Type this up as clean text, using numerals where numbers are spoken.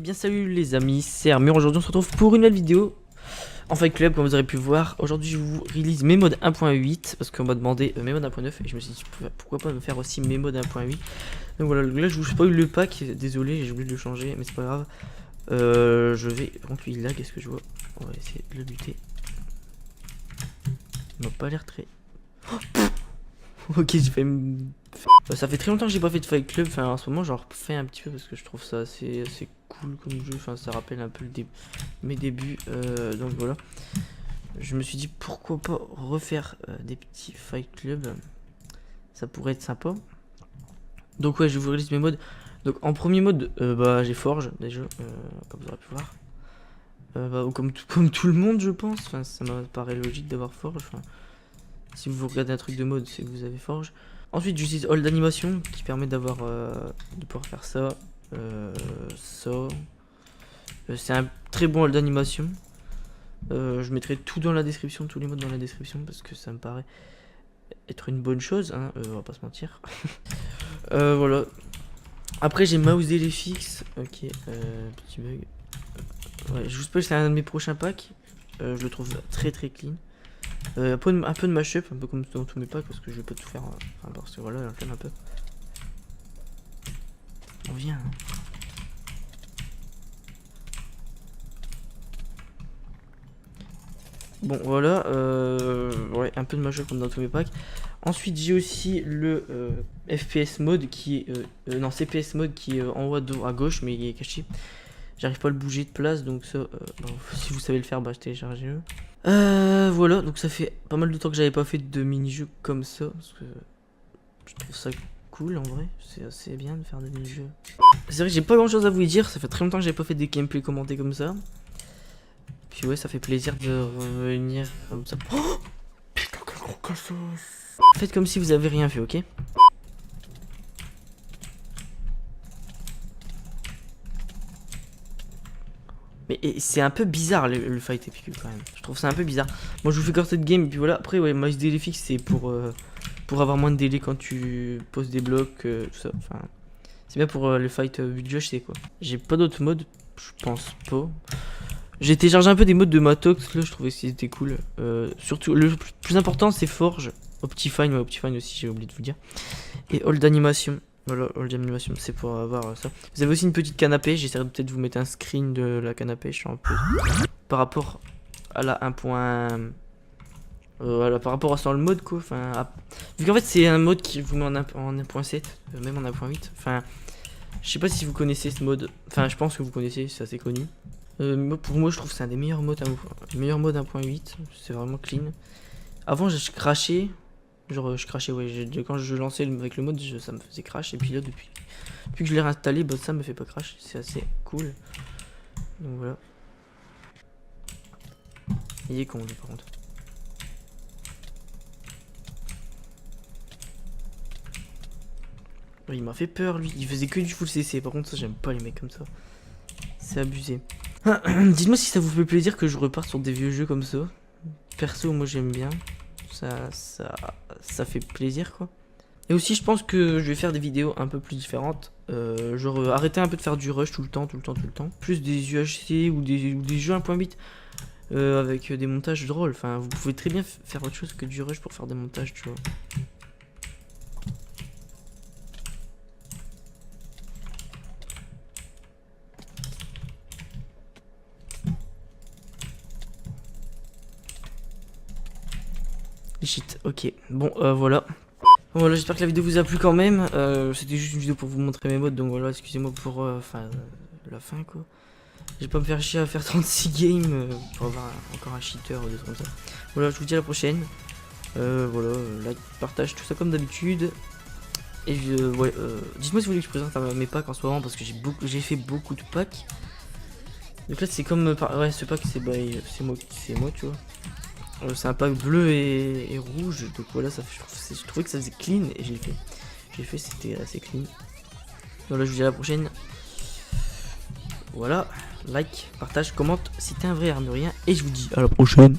bien salut les amis, c'est Armure. Aujourd'hui on se retrouve pour une nouvelle vidéo en Fight Club. Comme vous aurez pu voir, aujourd'hui je vous release mes modes 1.8 parce qu'on m'a demandé mes modes 1.9 et je me suis dit pourquoi pas me faire aussi mes modes 1.8. Donc voilà, là je vous spoil le pack, désolé j'ai oublié de le changer mais c'est pas grave. Je vais, par contre lui il lag, est-ce que je vois? On va essayer de le buter. Il m'a pas l'air très... Ok, j'ai fait... ça fait très longtemps que j'ai pas fait de Fight Club, enfin en ce moment j'en refais un petit peu parce que je trouve ça assez cool comme jeu, enfin ça rappelle un peu mes débuts, donc voilà. Je me suis dit pourquoi pas refaire des petits Fight Club, ça pourrait être sympa. Donc ouais, je vous release mes modes. Donc en premier mode, bah j'ai Forge déjà, comme vous aurez pu voir. Comme tout le monde je pense, enfin ça me paraît logique d'avoir Forge, enfin... Si vous regardez un truc de mode, c'est que vous avez Forge. Ensuite, j'utilise Hold Animation qui permet d'avoir de pouvoir faire ça, ça. C'est un très bon Hold Animation. Je mettrai tout dans la description, tous les modes dans la description parce que ça me paraît être une bonne chose, hein, on va pas se mentir. Voilà. Après, j'ai Mouse et les fixes. Ok, petit bug. Ouais, je vous spoil, c'est un de mes prochains packs. Je le trouve très clean. Un peu de mashup, un peu comme dans tous mes packs parce que je vais pas tout faire, enfin parce que voilà, j'enchaîne un peu. On vient. Hein. Bon voilà, ouais, un peu de mashup comme dans tous mes packs. Ensuite j'ai aussi le FPS mode qui est, non CPS mode qui est en haut à gauche mais il est caché. J'arrive pas à le bouger de place donc ça, bon, si vous savez le faire, bah téléchargez-le. Voilà, donc ça fait pas mal de temps que j'avais pas fait de mini-jeux comme ça, parce que je trouve ça cool en vrai, c'est assez bien de faire des mini-jeux. C'est vrai que j'ai pas grand chose à vous dire, ça fait très longtemps que j'avais pas fait des gameplays commentés comme ça. Puis ouais, ça fait plaisir de revenir comme ça. Oh putain, quel gros cassos. Faites comme si vous avez rien fait, ok? Mais c'est un peu bizarre le fight épique quand même. Je trouve ça un peu bizarre. Moi je vous fais encore cette game et puis voilà. Après ouais, Mouse Délai fixe c'est pour avoir moins de délai quand tu poses des blocs, tout ça. Enfin, c'est bien pour le fight budget, je sais quoi. J'ai pas d'autres modes, je pense pas. J'ai téléchargé un peu des modes de Matox là, je trouvais que c'était cool. Surtout le plus important c'est Forge, Optifine, ouais, Optifine aussi j'ai oublié de vous dire. Et Hold Animation. Voilà, Hold Animation, c'est pour avoir ça. Vous avez aussi une petite canapé, j'essaierai de peut-être vous mettre un screen de la canapé, je suis un peu... Par rapport à la 1. Voilà, par rapport à ça, le mode quoi, enfin... Vu qu'en fait c'est un mode qui vous met en 1.7, même en 1.8, enfin... Je sais pas si vous connaissez ce mode, enfin je pense que vous connaissez, c'est assez connu. Pour moi je trouve que c'est un des meilleurs modes 1.8, c'est vraiment clean. Avant je crachais... Genre je crachais, ouais, quand je lançais avec le mode ça me faisait crash et puis là depuis que je l'ai réinstallé bah, ça me fait pas crash, c'est assez cool. Donc voilà. Il est con lui par contre. Il m'a fait peur lui, il faisait que du full CC, par contre ça j'aime pas les mecs comme ça. C'est abusé. Dites-moi si ça vous fait plaisir que je reparte sur des vieux jeux comme ça. Perso moi j'aime bien. Ça fait plaisir quoi. Et aussi je pense que je vais faire des vidéos un peu plus différentes. Genre arrêter un peu de faire du rush tout le temps. Plus des UHC ou des jeux 1.8 avec des montages drôles. Enfin vous pouvez très bien faire autre chose que du rush pour faire des montages tu vois. Shit, ok, bon voilà. Voilà, j'espère que la vidéo vous a plu quand même. C'était juste une vidéo pour vous montrer mes modes, donc voilà, excusez-moi pour la fin quoi. Je vais pas me faire chier à faire 36 games pour avoir encore un cheater ou des trucs comme ça. Voilà, je vous dis à la prochaine. Voilà, like, partage, tout ça comme d'habitude. Et ouais, dites-moi si vous voulez que je présente mes packs en ce moment parce que j'ai fait beaucoup de packs. Donc là c'est comme ouais, ce pack c'est moi tu vois. C'est un pack bleu et rouge, donc voilà, je trouvais que ça faisait clean et j'ai fait, c'était assez clean. Voilà, je vous dis à la prochaine. Voilà, like, partage, commente si t'es un vrai armurien et je vous dis à la prochaine.